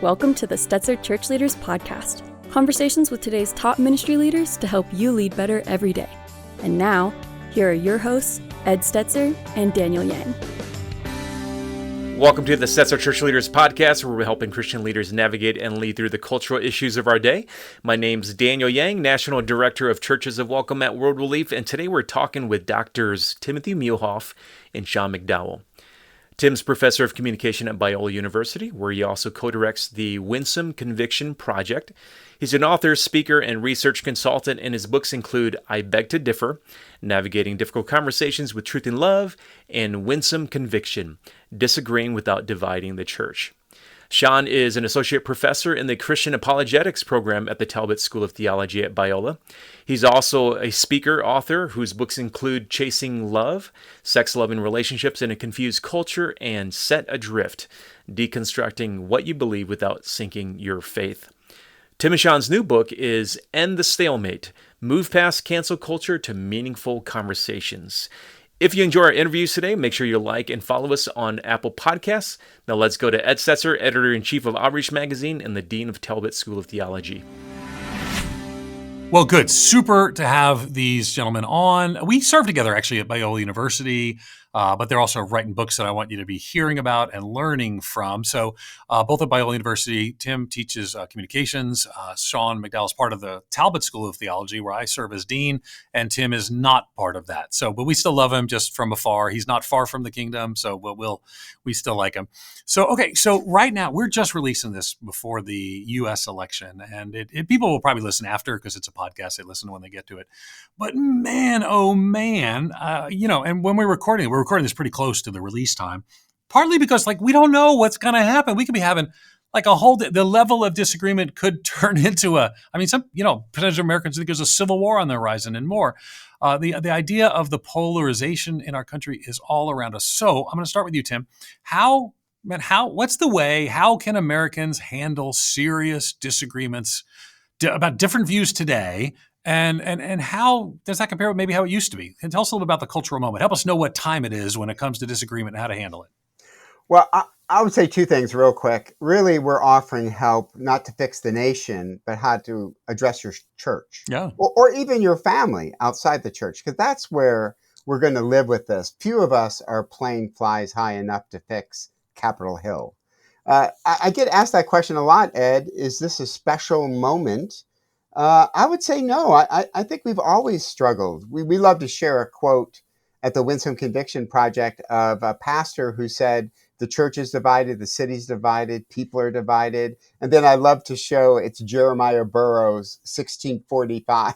Welcome to the Stetzer ChurchLeaders Podcast. Conversations with today's top ministry leaders to help you lead better every day. And now, here are your hosts, Ed Stetzer and Daniel Yang. Welcome to the Stetzer ChurchLeaders Podcast, where we're helping Christian leaders navigate and lead through the cultural issues of our day. My name's Daniel Yang, National Director of Churches of Welcome at World Relief, and today we're talking with Doctors Timothy Muehlhoff and Sean McDowell. Tim's professor of communication at Biola University, where he also co-directs the Winsome Conviction Project. He's an author, speaker, and research consultant, and his books include I Beg to Differ, Navigating Difficult Conversations with Truth and Love, and Winsome Conviction, Disagreeing Without Dividing the Church. Sean is an associate professor in the Christian Apologetics program at the Talbot School of Theology at Biola. He's also a speaker, author, whose books include Chasing Love, Sex, Love, and Relationships in a Confused Culture, and Set Adrift, Deconstructing What You Believe Without Sinking Your Faith. Tim and Sean's new book is End the Stalemate, Move Past Cancel Culture to Meaningful Conversations. If you enjoy our interviews today, make sure you like and follow us on Apple Podcasts. Now let's go to Ed Stetzer, Editor-in-Chief of Outreach Magazine and the Dean of Talbot School of Theology. Well, good. Super to have these gentlemen on. We served together actually at Biola University, but they're also writing books that I want you to be hearing about and learning from. So both at Biola University, Tim teaches communications. Sean McDowell is part of the Talbot School of Theology, where I serve as dean, and Tim is not part of that. So, but we still love him just from afar. He's not far from the kingdom, so we still like him. So, okay, so right now we're just releasing this before the U.S. election, and people will probably listen after because it's a podcast. They listen when they get to it. But man, oh man, and when we're recording this pretty close to the release time, partly because we don't know what's going to happen. We could be having the level of disagreement could turn into some potential Americans think there's a civil war on the horizon and more. The idea of the polarization in our country is all around us. So I'm going to start with you, Tim. What's the way? How can Americans handle serious disagreements about different views today? And how does that compare with maybe how it used to be? And tell us a little bit about the cultural moment. Help us know what time it is when it comes to disagreement and how to handle it. Well, I would say two things real quick. Really, we're offering help not to fix the nation, but how to address your church. Yeah. Or even your family outside the church, because that's where we're going to live with this. Few of us are plane flies high enough to fix Capitol Hill. I get asked that question a lot, Ed. Is this a special moment? I would say no. I think we've always struggled. We love to share a quote at the Winsome Conviction Project of a pastor who said, the church is divided, the city's divided, people are divided. And then I love to show it's Jeremiah Burroughs, 1645,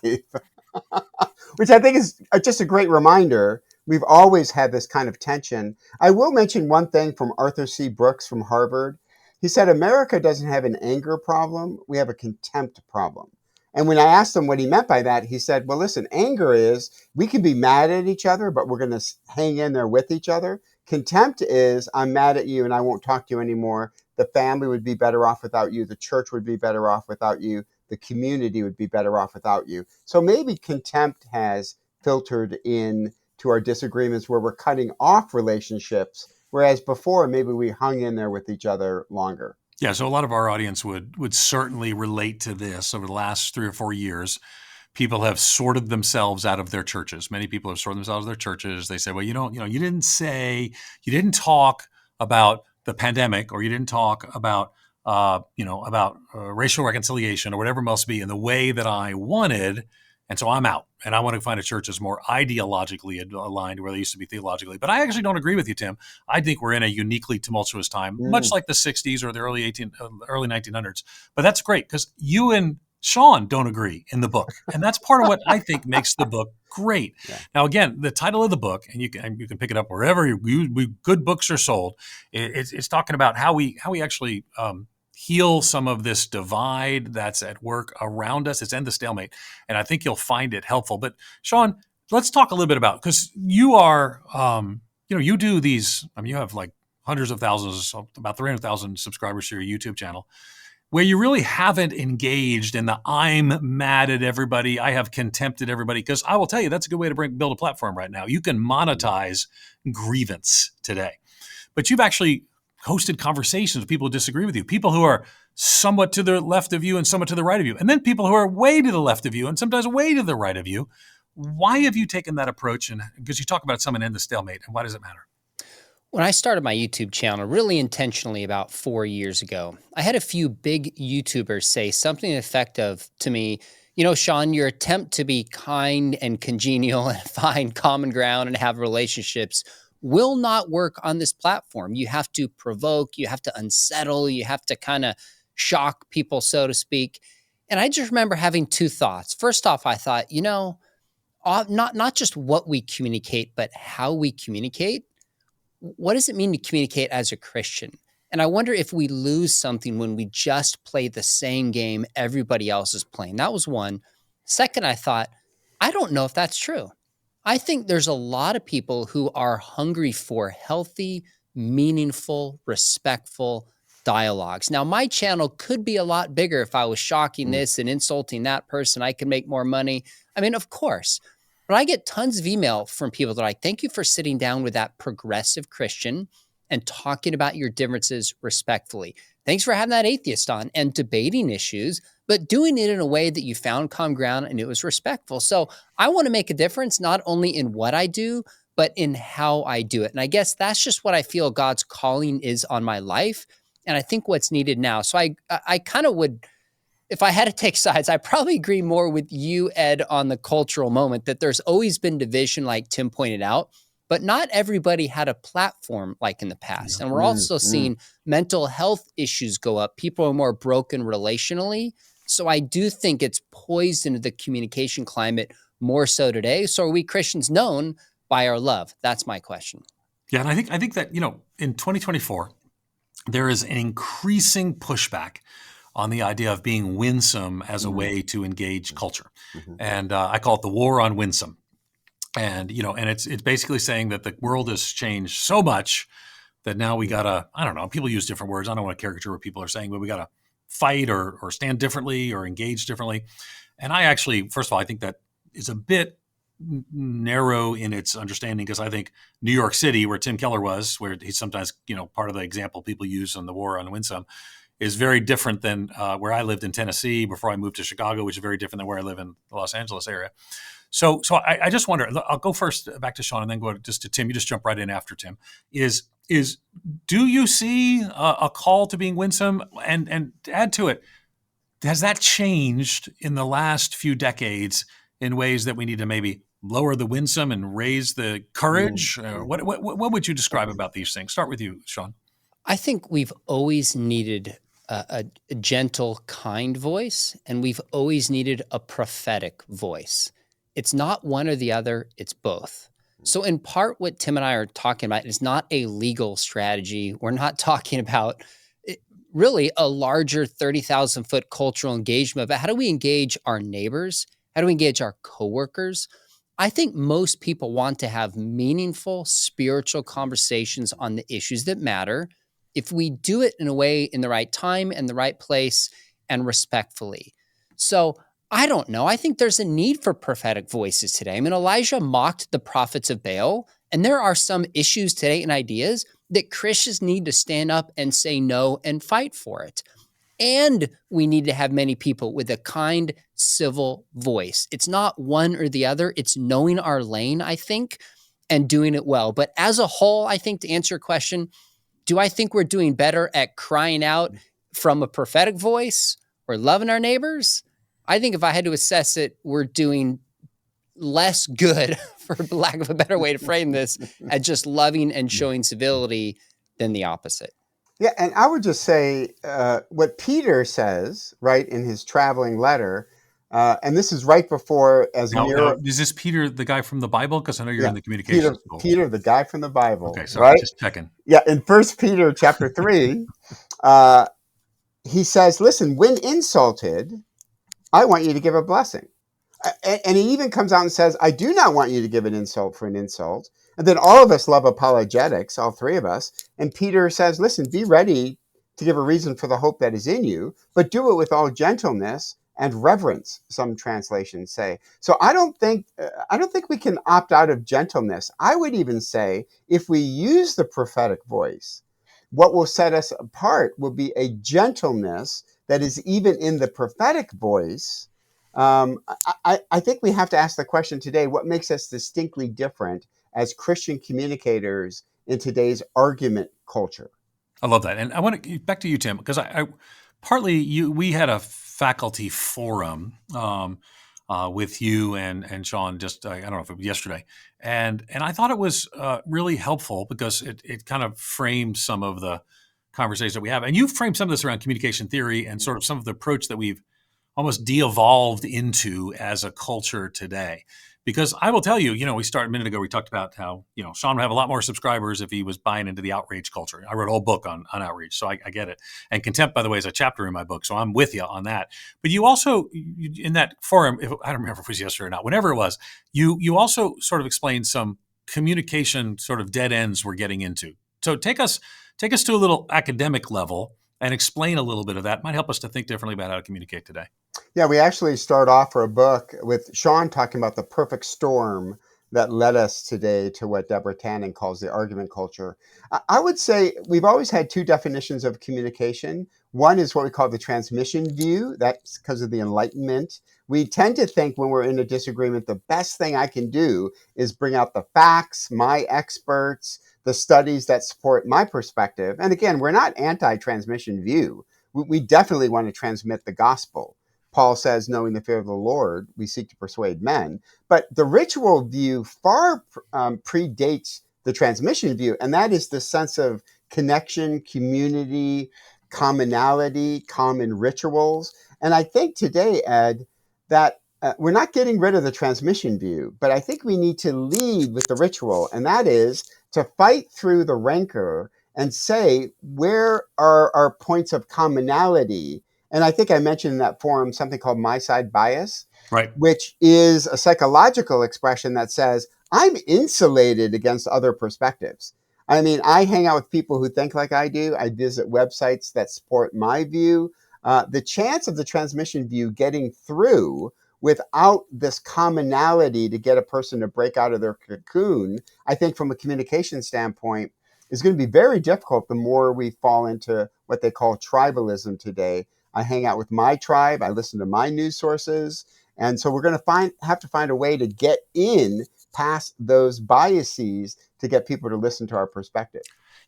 which I think is just a great reminder. We've always had this kind of tension. I will mention one thing from Arthur C. Brooks from Harvard. He said, America doesn't have an anger problem. We have a contempt problem. And when I asked him what he meant by that, he said, well, listen, anger is we can be mad at each other, but we're going to hang in there with each other. Contempt is I'm mad at you and I won't talk to you anymore. The family would be better off without you. The church would be better off without you. The community would be better off without you. So maybe contempt has filtered in to our disagreements where we're cutting off relationships, whereas before maybe we hung in there with each other longer. Yeah, so a lot of our audience would certainly relate to this. Over the last 3 or 4 years, people have sorted themselves out of their churches. Many people have sorted themselves out of their churches. They say, well, you didn't talk about the pandemic, or you didn't talk about racial reconciliation or whatever it must be in the way that I wanted. And so I'm out, and I want to find a church that's more ideologically aligned where they used to be theologically. But I actually don't agree with you, Tim. I think we're in a uniquely tumultuous time, much like the 60s or the early 1900s. But that's great because you and Sean don't agree in the book. And that's part of what I think makes the book great. Yeah. Now, again, the title of the book, and you can pick it up wherever good books are sold. It's talking about how we actually heal some of this divide that's at work around us. It's End the Stalemate. And I think you'll find it helpful. But Sean, let's talk a little bit about, because you are, you do these, you have hundreds of thousands, about 300,000 subscribers to your YouTube channel, where you really haven't engaged in the I'm mad at everybody, I have contempt at everybody, because I will tell you, that's a good way to build a platform right now. You can monetize grievance today. But you've actually hosted conversations with people who disagree with you, people who are somewhat to the left of you and somewhat to the right of you, and then people who are way to the left of you and sometimes way to the right of you. Why have you taken that approach? And because you talk about some and end the stalemate, and why does it matter? When I started my YouTube channel, really intentionally about 4 years ago, I had a few big YouTubers say something effective to me. Sean, your attempt to be kind and congenial and find common ground and have relationships will not work on this platform. You have to provoke, you have to unsettle, you have to kind of shock people, so to speak. And I just remember having two thoughts. First off, I thought, not just what we communicate, but how we communicate. What does it mean to communicate as a Christian? And I wonder if we lose something when we just play the same game everybody else is playing. That was one. Second, I thought, I don't know if that's true. I think there's a lot of people who are hungry for healthy, meaningful, respectful dialogues. Now, my channel could be a lot bigger if I was shocking this and insulting that person. I could make more money. I mean, of course. But I get tons of email from people that are like, thank you for sitting down with that progressive Christian and talking about your differences respectfully. Thanks for having that atheist on and debating issues, but doing it in a way that you found common ground and it was respectful. So I want to make a difference, not only in what I do, but in how I do it. And I guess that's just what I feel God's calling is on my life. And I think what's needed now. So I kind of would, if I had to take sides, I probably agree more with you, Ed, on the cultural moment that there's always been division, like Tim pointed out, but not everybody had a platform like in the past. And we're also seeing mental health issues go up. People are more broken relationally. So I do think it's poised into the communication climate more so today. So are we Christians known by our love? That's my question. Yeah, and I think that, in 2024, there is an increasing pushback on the idea of being winsome as a way to engage culture. And I call it the war on winsome. And, and it's basically saying that the world has changed so much that now we gotta, I don't know, people use different words. I don't want to caricature what people are saying, but we gotta fight or stand differently or engage differently. And I actually, first of all, I think that is a bit narrow in its understanding, because I think New York City, where Tim Keller was, where he's sometimes, part of the example people use on the war on winsome, is very different than where I lived in Tennessee before I moved to Chicago, which is very different than where I live in the Los Angeles area. So I just wonder, I'll go first back to Sean and then go just to Tim. You just jump right in after Tim. Do you see a call to being winsome? And to add to it, has that changed in the last few decades in ways that we need to maybe lower the winsome and raise the courage? What would you describe about these things? Start with you, Sean. I think we've always needed a gentle, kind voice, and we've always needed a prophetic voice. It's not one or the other, it's both. So in part, what Tim and I are talking about is not a legal strategy. We're not talking about really a larger 30,000 foot cultural engagement, but how do we engage our neighbors? How do we engage our coworkers? I think most people want to have meaningful spiritual conversations on the issues that matter if we do it in a way, in the right time and the right place and respectfully. So I don't know. I think there's a need for prophetic voices today. I mean, Elijah mocked the prophets of Baal, and there are some issues today and ideas that Christians need to stand up and say no and fight for it. And we need to have many people with a kind, civil voice. It's not one or the other. It's knowing our lane, I think, and doing it well. But as a whole, I think to answer your question, do I think we're doing better at crying out from a prophetic voice or loving our neighbors? I think if I had to assess it, we're doing less good, for lack of a better way to frame this, at just loving and showing civility than the opposite. Yeah, and I would just say what Peter says, right, in his traveling letter, and this is right before, as now, is this Peter, the guy from the Bible? Because I know you're in the communications school. Peter, the guy from the Bible. Okay, so right? Just checking. Yeah, in 1 Peter chapter 3, he says, listen, when insulted, I want you to give a blessing. And he even comes out and says, I do not want you to give an insult for an insult. And then all of us love apologetics, all three of us. And Peter says, listen, be ready to give a reason for the hope that is in you, but do it with all gentleness and reverence, some translations say. So I don't think we can opt out of gentleness. I would even say if we use the prophetic voice, what will set us apart will be a gentleness that is even in the prophetic voice. I think we have to ask the question today, what makes us distinctly different as Christian communicators in today's argument culture? I love that. And I want to back to you, Tim, because we had a faculty forum with you and Sean just, I don't know if it was yesterday. And I thought it was really helpful because it kind of framed some of the conversations that we have. And you framed some of this around communication theory and sort of some of the approach that we've almost de-evolved into as a culture today. Because I will tell you, we started a minute ago, we talked about how, Sean would have a lot more subscribers if he was buying into the outrage culture. I wrote a whole book on outrage, so I get it. And contempt, by the way, is a chapter in my book, so I'm with you on that. But you also, in that forum, I don't remember if it was yesterday or not, whenever it was, you also sort of explained some communication sort of dead ends we're getting into. So take us to a little academic level and explain a little bit of that. It might help us to think differently about how to communicate today. Yeah, we actually start off for a book with Sean talking about the perfect storm that led us today to what Deborah Tannen calls the argument culture. I would say we've always had two definitions of communication. One is what we call the transmission view. That's because of the Enlightenment. We tend to think when we're in a disagreement, the best thing I can do is bring out the facts, my experts, the studies that support my perspective. And again, we're not anti-transmission view. We definitely want to transmit the gospel. Paul says, knowing the fear of the Lord, we seek to persuade men. But the ritual view far predates the transmission view, and that is the sense of connection, community, commonality, common rituals. And I think today, Ed, that we're not getting rid of the transmission view, but I think we need to lead with the ritual, and that is to fight through the rancor and say, where are our points of commonality? And I think I mentioned in that forum something called my side bias, right, which is a psychological expression that says, I'm insulated against other perspectives. I mean, I hang out with people who think like I do. I visit websites that support my view. The chance of the transmission view getting through without this commonality to get a person to break out of their cocoon, I think from a communication standpoint, is going to be very difficult the more we fall into what they call tribalism today. I hang out with my tribe. I listen to my news sources. And so we're going to have to find a way to get in past those biases to get people to listen to our perspective.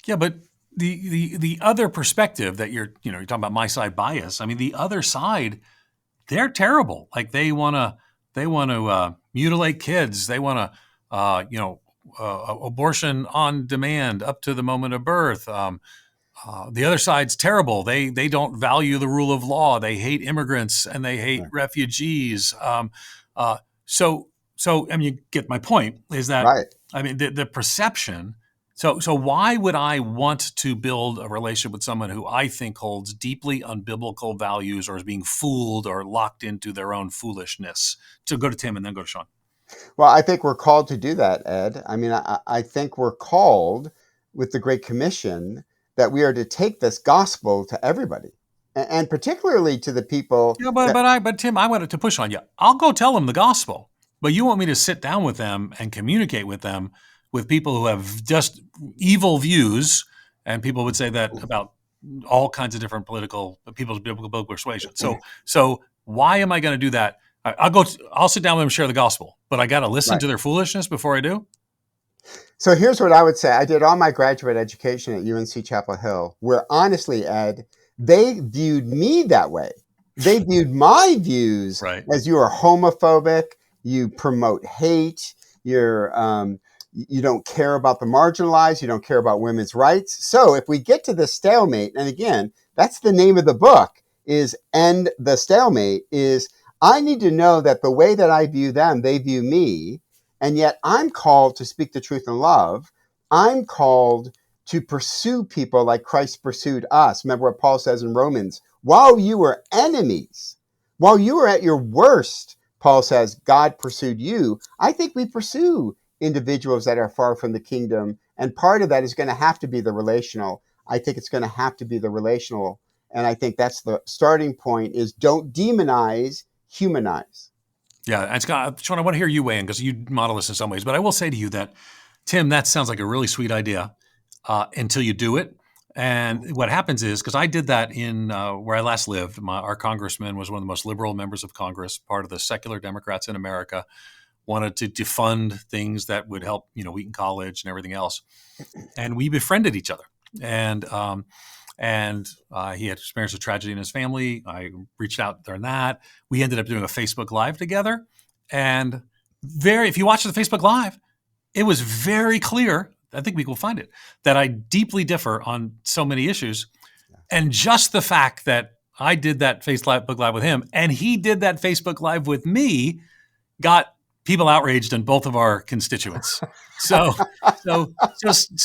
Yeah, but the other perspective that you're talking about, my side bias. I mean, the other side, they're terrible. Like they want to mutilate kids. They want to abortion on demand up to the moment of birth. The other side's terrible. They don't value the rule of law. They hate immigrants and they hate refugees. So I mean, you get my point. Is that right? I mean, the perception. So why would I want to build a relationship with someone who I think holds deeply unbiblical values or is being fooled or locked into their own foolishness? So go to Tim and then go to Sean. Well, I think we're called to do that, Ed. I mean, I think we're called with the Great Commission that we are to take this gospel to everybody, and particularly to the people. Yeah, but Tim, I wanted to push on you. I'll go tell them the gospel, but you want me to sit down with them and communicate with them with people who have just evil views, and people would say that about all kinds of different people's biblical persuasion. So why am I going to do that? I'll sit down with them and share the gospel, but I got to listen to their foolishness before I do. So here's what I would say. I did all my graduate education at UNC Chapel Hill, where honestly, Ed, they viewed me that way. They viewed my views as you are homophobic, you promote hate, you don't care about the marginalized, you don't care about women's rights. So if we get to the stalemate, and again, that's the name of the book, is End the Stalemate, is I need to know that the way that I view them, they view me. And yet I'm called to speak the truth in love. I'm called to pursue people like Christ pursued us. Remember what Paul says in Romans, while you were enemies, while you were at your worst, Paul says, God pursued you. I think we pursue individuals that are far from the kingdom. And part of that is going to have to be the relational. I think it's going to have to be the relational. And I think that's the starting point is don't demonize, humanize. Yeah, Sean, I want to hear you weigh in because you model this in some ways. But I will say to you that, Tim, that sounds like a really sweet idea until you do it. And what happens is, because I did that in where I last lived, our congressman was one of the most liberal members of Congress, part of the secular Democrats in America, wanted to defund things that would help, Wheaton College and everything else. And we befriended each other. And he had experienced a tragedy in his family. I reached out during that. We ended up doing a Facebook Live together. And if you watch the Facebook Live, it was very clear, I think we will find it, that I deeply differ on so many issues. And just the fact that I did that Facebook Live with him and he did that Facebook Live with me got people outraged in both of our constituents. So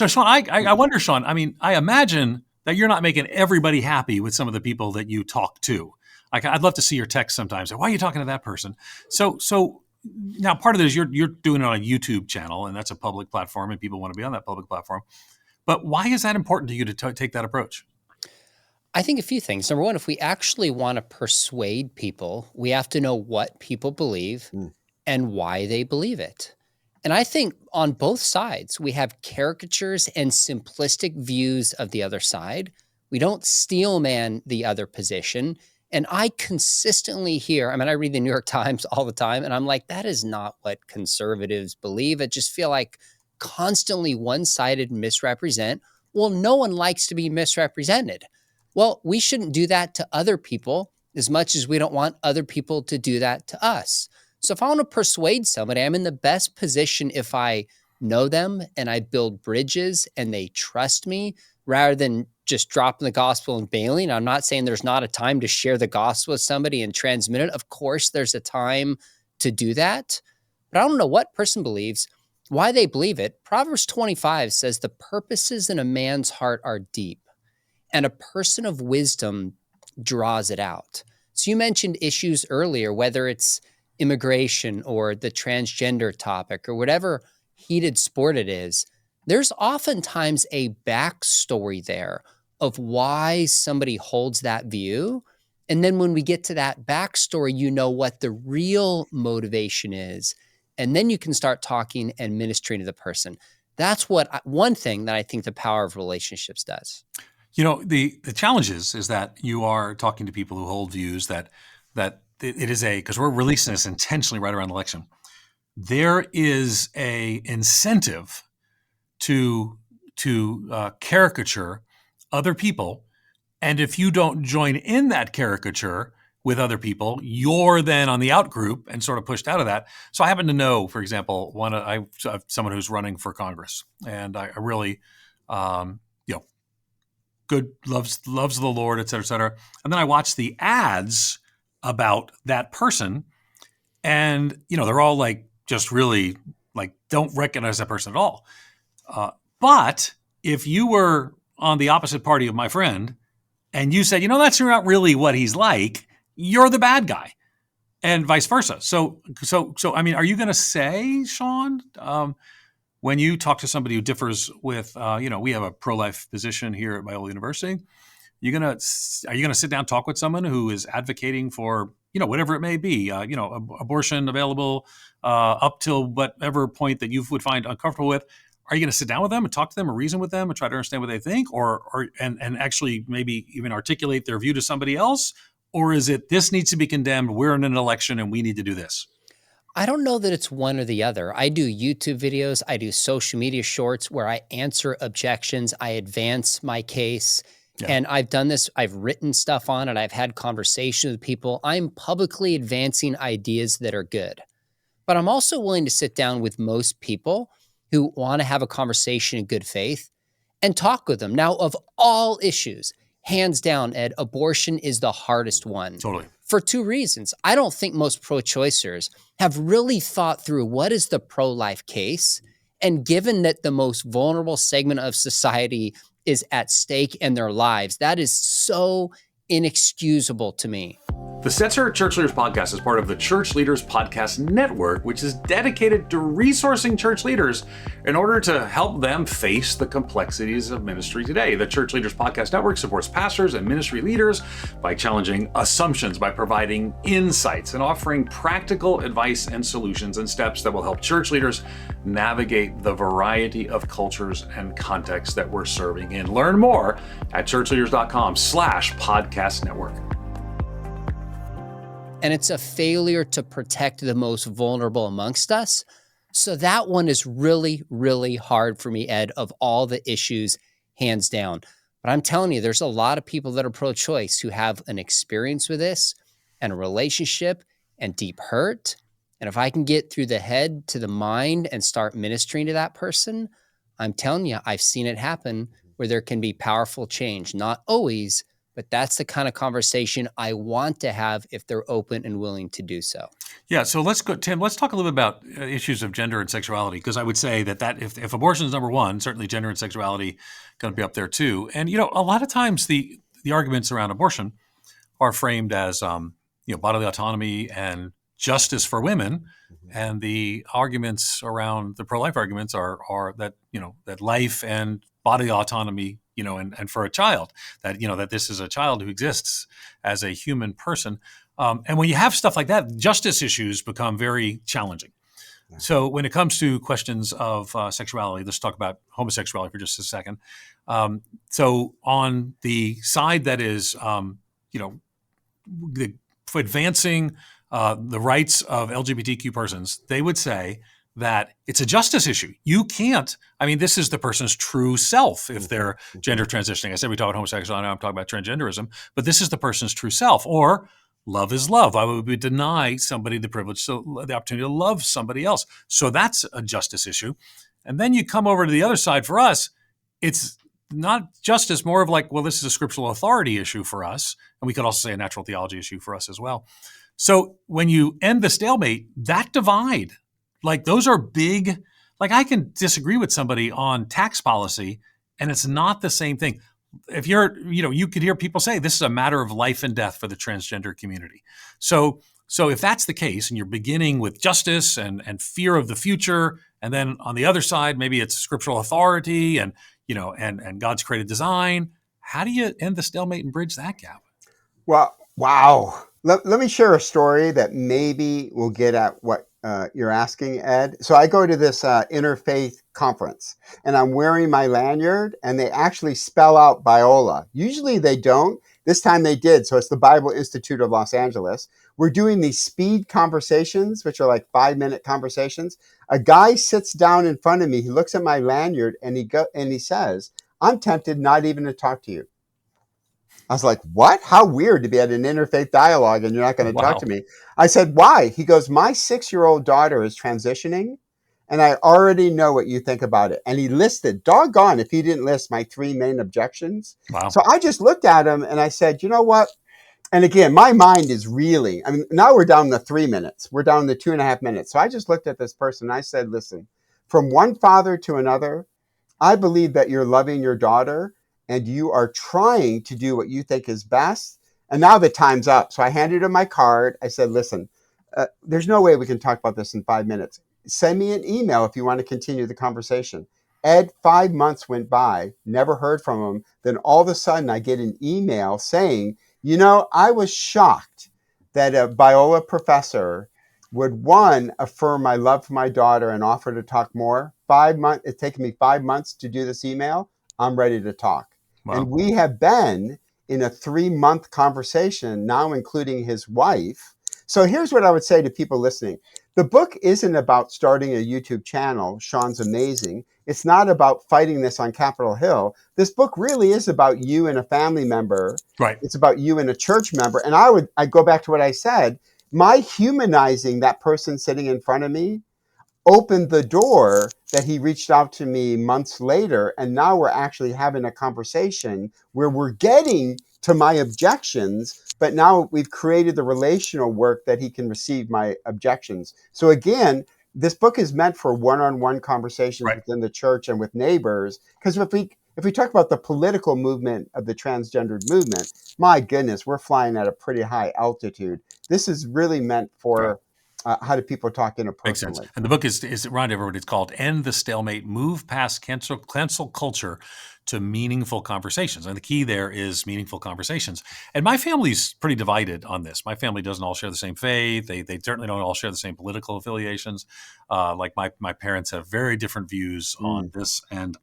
Sean, I wonder, Sean, I imagine that you're not making everybody happy with some of the people that you talk to. I'd love to see your text sometimes. Why are you talking to that person? So now part of it is you're doing it on a YouTube channel, and that's a public platform, and people want to be on that public platform. But why is that important to you to take that approach? I think a few things. Number one, if we actually want to persuade people, we have to know what people believe and why they believe it. And I think on both sides, we have caricatures and simplistic views of the other side. We don't steelman the other position. And I consistently hear, I read the New York Times all the time, and I'm like, that is not what conservatives believe. I just feel like constantly one-sided misrepresent. Well, no one likes to be misrepresented. Well, we shouldn't do that to other people as much as we don't want other people to do that to us. So if I want to persuade somebody, I'm in the best position if I know them and I build bridges and they trust me rather than just dropping the gospel and bailing. I'm not saying there's not a time to share the gospel with somebody and transmit it. Of course, there's a time to do that. But I don't know what person believes, why they believe it. Proverbs 25 says the purposes in a man's heart are deep, and a person of wisdom draws it out. So you mentioned issues earlier, whether it's immigration or the transgender topic or whatever heated sport it is. There's oftentimes a backstory there of why somebody holds that view. And then when we get to that backstory, you know what the real motivation is. And then you can start talking and ministering to the person. That's one thing that I think the power of relationships does. The challenge is that you are talking to people who hold views that it is because we're releasing this intentionally right around election. There is a incentive to caricature other people, and if you don't join in that caricature with other people, you're then on the out group and sort of pushed out of that. So I happen to know, for example, I have someone who's running for Congress, and I really, good, loves the Lord, et cetera, et cetera. And then I watch the ads about that person, and they're all like just really like don't recognize that person at all. But if you were on the opposite party of my friend and you said, that's not really what he's like, you're the bad guy, and vice versa. So are you going to say, Sean, when you talk to somebody who differs with, we have a pro-life position here at Muehlhoff University, are you going to sit down and talk with someone who is advocating for, whatever it may be, abortion available up till whatever point that you would find uncomfortable with? Are you going to sit down with them and talk to them or reason with them and try to understand what they think, or actually maybe even articulate their view to somebody else? Or is it, this needs to be condemned, we're in an election and we need to do this? I don't know that it's one or the other. I do YouTube videos, I do social media shorts where I answer objections, I advance my case. Yeah. And I've done this, I've written stuff on it, I've had conversations with people. I'm publicly advancing ideas that are good. But I'm also willing to sit down with most people who want to have a conversation in good faith and talk with them. Now, of all issues, hands down, Ed, abortion is the hardest one. Totally. For two reasons. I don't think most pro-choicers have really thought through what is the pro-life case. And given that the most vulnerable segment of society is at stake in their lives, that is so inexcusable to me. The Stetzer Church Leaders Podcast is part of the Church Leaders Podcast Network, which is dedicated to resourcing church leaders in order to help them face the complexities of ministry today. The Church Leaders Podcast Network supports pastors and ministry leaders by challenging assumptions, by providing insights, and offering practical advice and solutions and steps that will help church leaders navigate the variety of cultures and contexts that we're serving in. Learn more at ChurchLeaders.com/podcast network. And it's a failure to protect the most vulnerable amongst us. So that one is really, really hard for me, Ed, of all the issues, hands down. But I'm telling you, there's a lot of people that are pro-choice who have an experience with this and a relationship and deep hurt. And if I can get through the head to the mind and start ministering to that person, I'm telling you, I've seen it happen where there can be powerful change. Not always, but that's the kind of conversation I want to have if they're open and willing to do so. Yeah, so let's go, Tim, let's talk a little bit about issues of gender and sexuality, because I would say that if abortion is number one, certainly gender and sexuality going to be up there too. And, a lot of times the arguments around abortion are framed as, bodily autonomy and justice for women. And the arguments around the pro-life arguments are that, that life and bodily autonomy, and for a child, that this is a child who exists as a human person. And when you have stuff like that, justice issues become very challenging. So when it comes to questions of sexuality, let's talk about homosexuality for just a second. So on the side that is, advancing the rights of LGBTQ persons, they would say that it's a justice issue. You can't, this is the person's true self if they're gender transitioning. I said we talk about homosexuality, now I'm talking about transgenderism, but this is the person's true self. Or love is love. Why would we deny somebody the privilege, the opportunity to love somebody else? So that's a justice issue. And then you come over to the other side for us, it's not justice, more of like, well, this is a scriptural authority issue for us. And we could also say a natural theology issue for us as well. So when you end the stalemate, that divide, those are big, I can disagree with somebody on tax policy and it's not the same thing. If you could hear people say this is a matter of life and death for the transgender community. So if that's the case and you're beginning with justice and fear of the future, and then on the other side, maybe it's scriptural authority and God's created design, how do you end the stalemate and bridge that gap? Well, wow. Let me share a story that maybe will get at what you're asking, Ed. So I go to this interfaith conference and I'm wearing my lanyard and they actually spell out Biola. Usually they don't. This time they did. So it's the Bible Institute of Los Angeles. We're doing these speed conversations, which are like 5-minute conversations. A guy sits down in front of me. He looks at my lanyard and he says, "I'm tempted not even to talk to you." I was like, what? How weird to be at an interfaith dialogue and you're not going to talk to me. I said, why? He goes, my 6-year-old daughter is transitioning and I already know what you think about it. And he listed, doggone if he didn't list my 3 main objections. Wow. So I just looked at him and I said, you know what? And again, my mind is reeling. Now we're down to 3 minutes. We're down to 2.5 minutes. So I just looked at this person and I said, listen, from one father to another, I believe that you're loving your daughter and you are trying to do what you think is best. And now the time's up. So I handed him my card. I said, listen, there's no way we can talk about this in 5 minutes. Send me an email if you want to continue the conversation. Ed, 5 months went by, never heard from him. Then all of a sudden I get an email saying, I was shocked that a Biola professor would, one, affirm my love for my daughter and offer to talk more. 5 months, it's taken me 5 months to do this email. I'm ready to talk. Wow. And we have been in a 3-month conversation, now including his wife. So here's what I would say to people listening. The book isn't about starting a YouTube channel. Sean's amazing. It's not about fighting this on Capitol Hill. This book really is about you and a family member. Right. It's about you and a church member. And I go back to what I said. My humanizing that person sitting in front of me opened the door that he reached out to me months later. And now we're actually having a conversation where we're getting to my objections, but now we've created the relational work that he can receive my objections. So again, this book is meant for one-on-one conversations within the church and with neighbors. Because If we talk about the political movement of the transgendered movement, my goodness, we're flying at a pretty high altitude. This is really meant for how do people talk Makes sense. interpersonally. And the book is around everyone. It's called End the Stalemate, Move Past Cancel Culture to Meaningful Conversations. And the key there is meaningful conversations. And my family's pretty divided on this. My family doesn't all share the same faith. They certainly don't all share the same political affiliations. Like my parents have very different views on this. And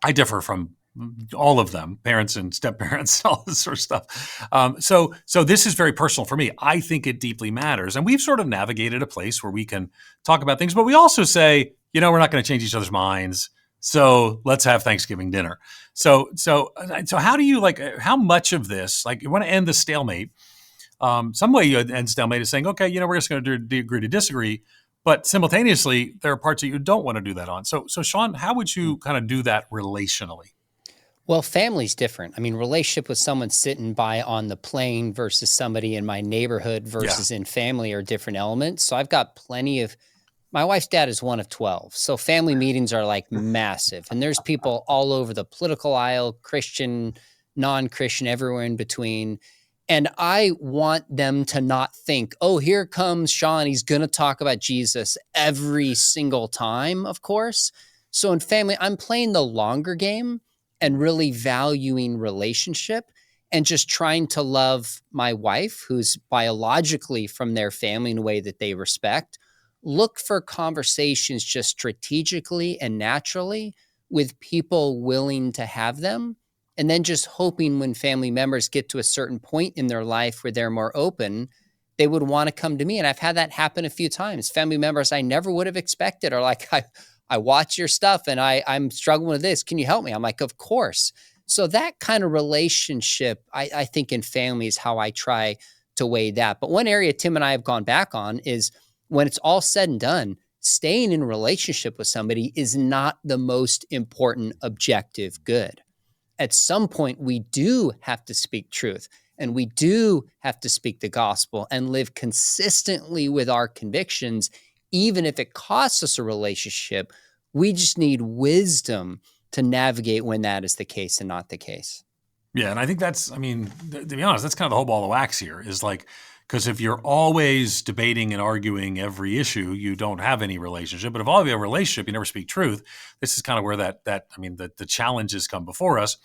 I differ from all of them, parents and step-parents, all this sort of stuff. So this is very personal for me. I think it deeply matters. And we've sort of navigated a place where we can talk about things, but we also say, we're not going to change each other's minds. So let's have Thanksgiving dinner. So how do you how much of this, you want to end the stalemate? Some way you end stalemate is saying, okay, we're just going to agree to disagree. But simultaneously, there are parts that you don't want to do that on. So Sean, how would you kind of do that relationally? Well, family's different. I mean, relationship with someone sitting by on the plane versus somebody in my neighborhood versus in family are different elements. So I've got my wife's dad is one of 12. So family meetings are massive. And there's people all over the political aisle, Christian, non-Christian, everywhere in between. And I want them to not think, oh, here comes Sean. He's going to talk about Jesus every single time, of course. So in family, I'm playing the longer game and really valuing relationship and just trying to love my wife, who's biologically from their family in a way that they respect. Look for conversations just strategically and naturally with people willing to have them. And then just hoping when family members get to a certain point in their life where they're more open, they would want to come to me. And I've had that happen a few times. Family members I never would have expected are like, I watch your stuff and I'm struggling with this. Can you help me? I'm like, of course. So that kind of relationship, I think in family is how I try to weigh that. But one area Tim and I have gone back on is when it's all said and done, staying in a relationship with somebody is not the most important objective good. At some point, we do have to speak truth and we do have to speak the gospel and live consistently with our convictions, even if it costs us a relationship. We just need wisdom to navigate when that is the case and not the case. Yeah, and I think to be honest, that's kind of the whole ball of wax here is because if you're always debating and arguing every issue, you don't have any relationship. But if all of you have a relationship, you never speak truth. This is kind of where the challenges come before us.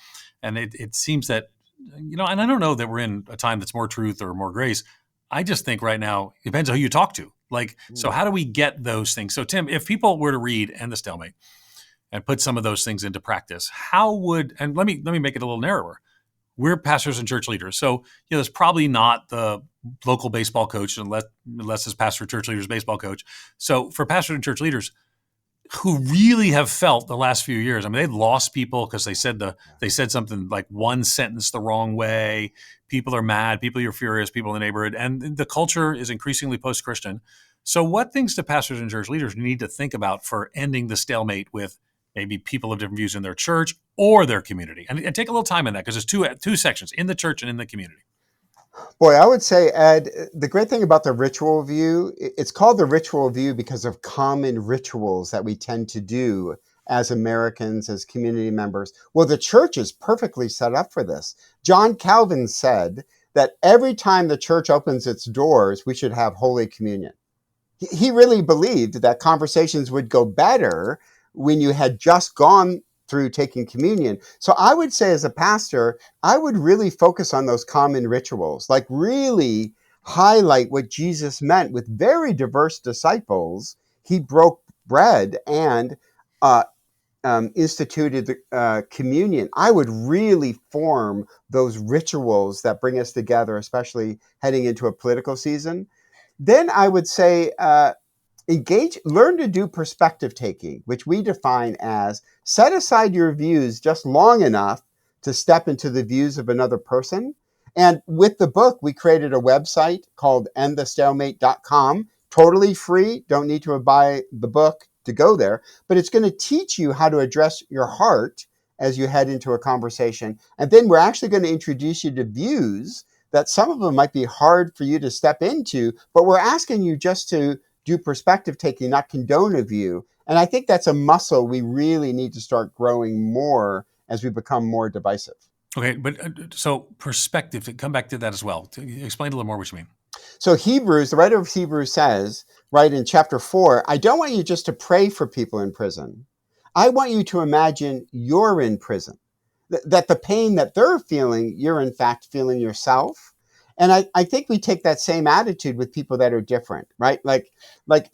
And it seems that, and I don't know that we're in a time that's more truth or more grace. I just think right now, it depends on who you talk to. So how do we get those things? So Tim, if people were to read End the Stalemate and put some of those things into practice, and let me make it a little narrower. We're pastors and church leaders. So, it's probably not the local baseball coach unless it's pastor, church leaders, baseball coach. So for pastors and church leaders who really have felt the last few years, they've lost people because they said something like one sentence the wrong way. People are mad. People are furious. People in the neighborhood. And the culture is increasingly post-Christian. So what things do pastors and church leaders need to think about for ending the stalemate with maybe people of different views in their church or their community? And take a little time on that because there's two sections, in the church and in the community. Boy, I would say, Ed, the great thing about the ritual view, it's called the ritual view because of common rituals that we tend to do as Americans, as community members. Well, the church is perfectly set up for this. John Calvin said that every time the church opens its doors, we should have Holy Communion. He really believed that conversations would go better when you had just gone through taking communion. So I would say as a pastor, I would really focus on those common rituals, really highlight what Jesus meant with very diverse disciples. He broke bread and instituted the communion. I would really form those rituals that bring us together, especially heading into a political season. Then I would say, learn to do perspective taking, which we define as set aside your views just long enough to step into the views of another person. And with the book, we created a website called endthestalemate.com, totally free. Don't need to buy the book to go there, but it's going to teach you how to address your heart as you head into a conversation. And then we're actually going to introduce you to views that some of them might be hard for you to step into, but we're asking you just to do perspective taking, not condone a view. And I think that's a muscle we really need to start growing more as we become more divisive. Okay, but so perspective, come back to that as well. Explain a little more what you mean. So the writer of Hebrews says, right in chapter 4, I don't want you just to pray for people in prison. I want you to imagine you're in prison, that the pain that they're feeling, you're in fact feeling yourself. And I think we take that same attitude with people that are different, right? Like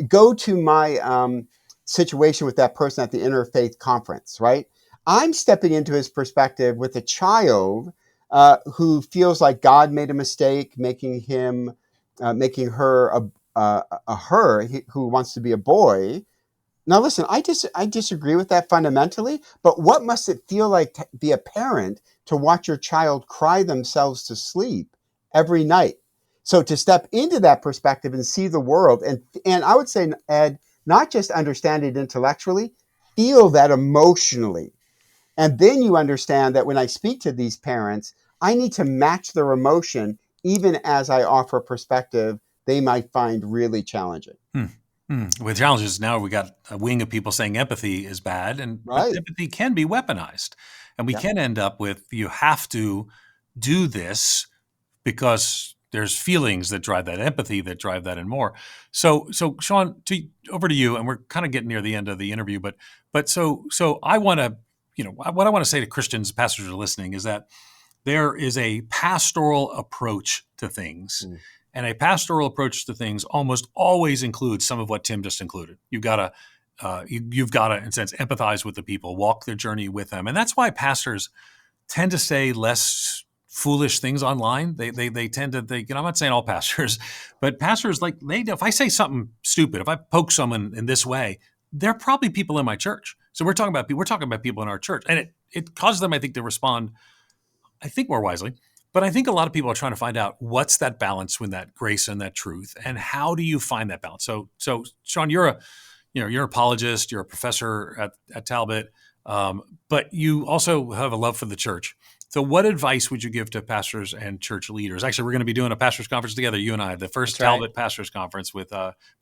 go to my situation with that person at the Interfaith Conference, right? I'm stepping into his perspective with a child who feels like God made a mistake, making her a her who wants to be a boy. Now, listen, I disagree with that fundamentally, but what must it feel like to be a parent to watch your child cry themselves to sleep every night? So to step into that perspective and see the world, and I would say, Ed, not just understand it intellectually, feel that emotionally. And then you understand that when I speak to these parents, I need to match their emotion, even as I offer perspective they might find really challenging. With challenges, now we got a wing of people saying empathy is bad, and Right. empathy can be weaponized. And we can end up with, you have to do this because there's feelings that drive that, empathy that drive that, and more. So Sean, over to you, and we're kind of getting near the end of the interview, but so I want to, what I want to say to Christians, pastors who are listening, is that there is a pastoral approach to things. And a pastoral approach to things almost always includes some of what Tim just included. You've got to, in a sense, empathize with the people, walk their journey with them. And that's why pastors tend to say less foolish things online. They tend to think, I'm not saying all pastors, but pastors, if I say something stupid, if I poke someone in this way, they're probably people in my church. So we're talking about people in our church. And it causes them, I think, to respond, I think, more wisely. But I think a lot of people are trying to find out what's that balance with that grace and that truth, and how do you find that balance? So Sean, you're an apologist, you're a professor at Talbot, but you also have a love for the church. So what advice would you give to pastors and church leaders? Actually, we're going to be doing a pastors conference together, you and I, the first Talbot Pastors Conference with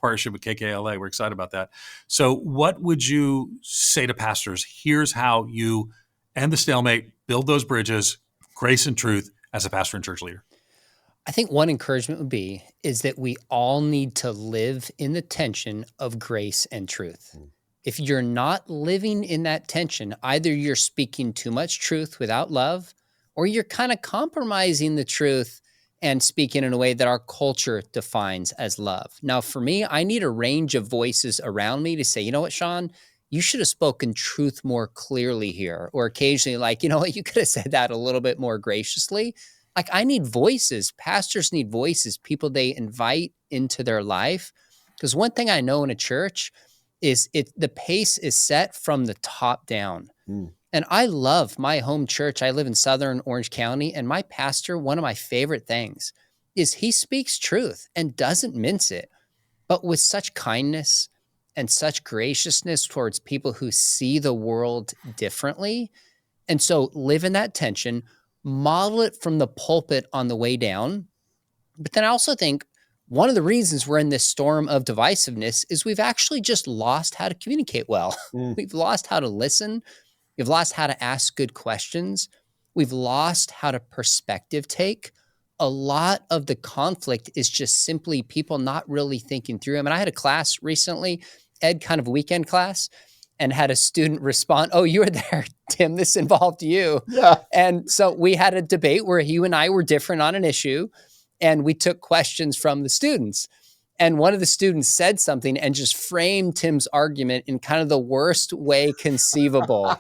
partnership with KKLA. We're excited about that. So what would you say to pastors? Here's how you end the stalemate, build those bridges, grace and truth, as a pastor and church leader. I think one encouragement is that we all need to live in the tension of grace and truth. If you're not living in that tension, either you're speaking too much truth without love, or you're kind of compromising the truth and speaking in a way that our culture defines as love. Now, for me, I need a range of voices around me to say, you know what, Sean, you should have spoken truth more clearly here. Or occasionally, you know what, you could have said that a little bit more graciously. I need voices. Pastors need voices, people they invite into their life. Because one thing I know in a church is the pace is set from the top down. And I love my home church. I live in Southern Orange County, and my pastor, one of my favorite things is he speaks truth and doesn't mince it, but with such kindness and such graciousness towards people who see the world differently. And so live in that tension, model it from the pulpit on the way down. But then I also think one of the reasons we're in this storm of divisiveness is we've actually just lost how to communicate well. We've lost how to listen. We've lost how to ask good questions. We've lost how to perspective take. A lot of the conflict is just simply people not really thinking through. I mean, I had a class recently, Ed, kind of a weekend class, and had a student respond, oh, you were there, Tim, this involved you. Yeah. And so we had a debate where you and I were different on an issue, and we took questions from the students. And one of the students said something and just framed Tim's argument in kind of the worst way conceivable.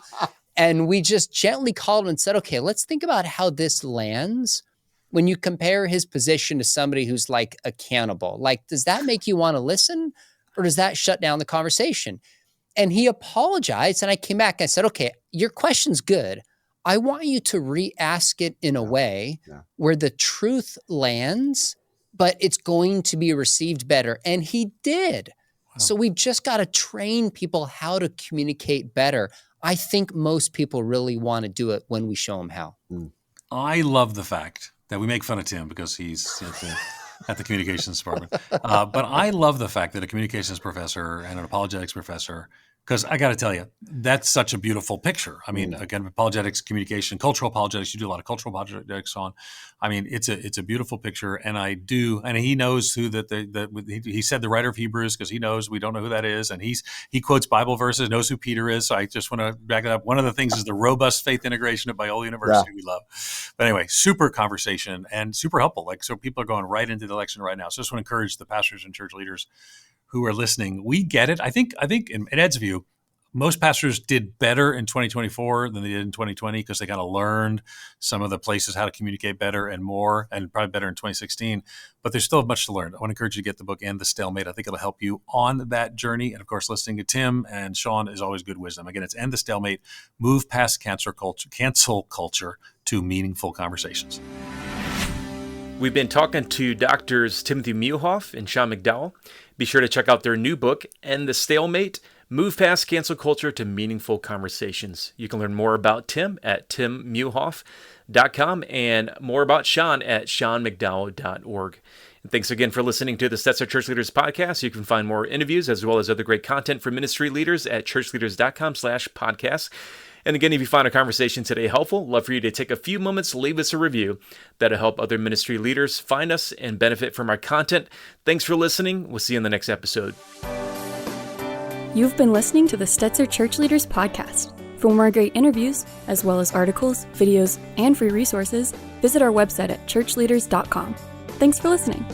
And we just gently called him and said, okay, let's think about how this lands when you compare his position to somebody who's accountable. Does that make you want to listen, or does that shut down the conversation? And he apologized, and I came back and I said, okay, your question's good. I want you to re-ask it in a way where the truth lands, but it's going to be received better. And he did. Wow. So we've just got to train people how to communicate better. I think most people really want to do it when we show them how. I love the fact that we make fun of Tim because he's at the communications department. But I love the fact that a communications professor and an apologetics professor Because I got to tell you, that's such a beautiful picture. I mean, again, apologetics, communication, cultural apologetics. You do a lot of cultural apologetics on. I mean, it's a beautiful picture, and he knows who he said the writer of Hebrews, because he knows we don't know who that is, and he quotes Bible verses, knows who Peter is. So I just want to back it up. One of the things is the robust faith integration at Biola University. We love. But anyway, super conversation and super helpful. So people are going right into the election right now. So I just want to encourage the pastors and church leaders who are listening. We get it. I think in Ed's view, most pastors did better in 2024 than they did in 2020 because they kind of learned some of the places how to communicate better and more, and probably better in 2016. But there's still much to learn. I want to encourage you to get the book And the Stalemate. I think it'll help you on that journey. And of course, listening to Tim and Sean is always good wisdom. Again, it's And the Stalemate: Move Past Cancel Culture to Meaningful Conversations. We've been talking to Doctors Timothy Muehlhoff and Sean McDowell. Be sure to check out their new book, End the Stalemate: Move Past Cancel Culture to Meaningful Conversations. You can learn more about Tim at timmuehlhoff.com and more about Sean at seanmcdowell.org. And thanks again for listening to the Stetzer Church Leaders Podcast. You can find more interviews as well as other great content for ministry leaders at ChurchLeaders.com/podcast. And again, if you found a conversation today helpful, love for you to take a few moments, leave us a review. That'll help other ministry leaders find us and benefit from our content. Thanks for listening. We'll see you in the next episode. You've been listening to the Stetzer Church Leaders Podcast. For more great interviews, as well as articles, videos, and free resources, visit our website at ChurchLeaders.com. Thanks for listening.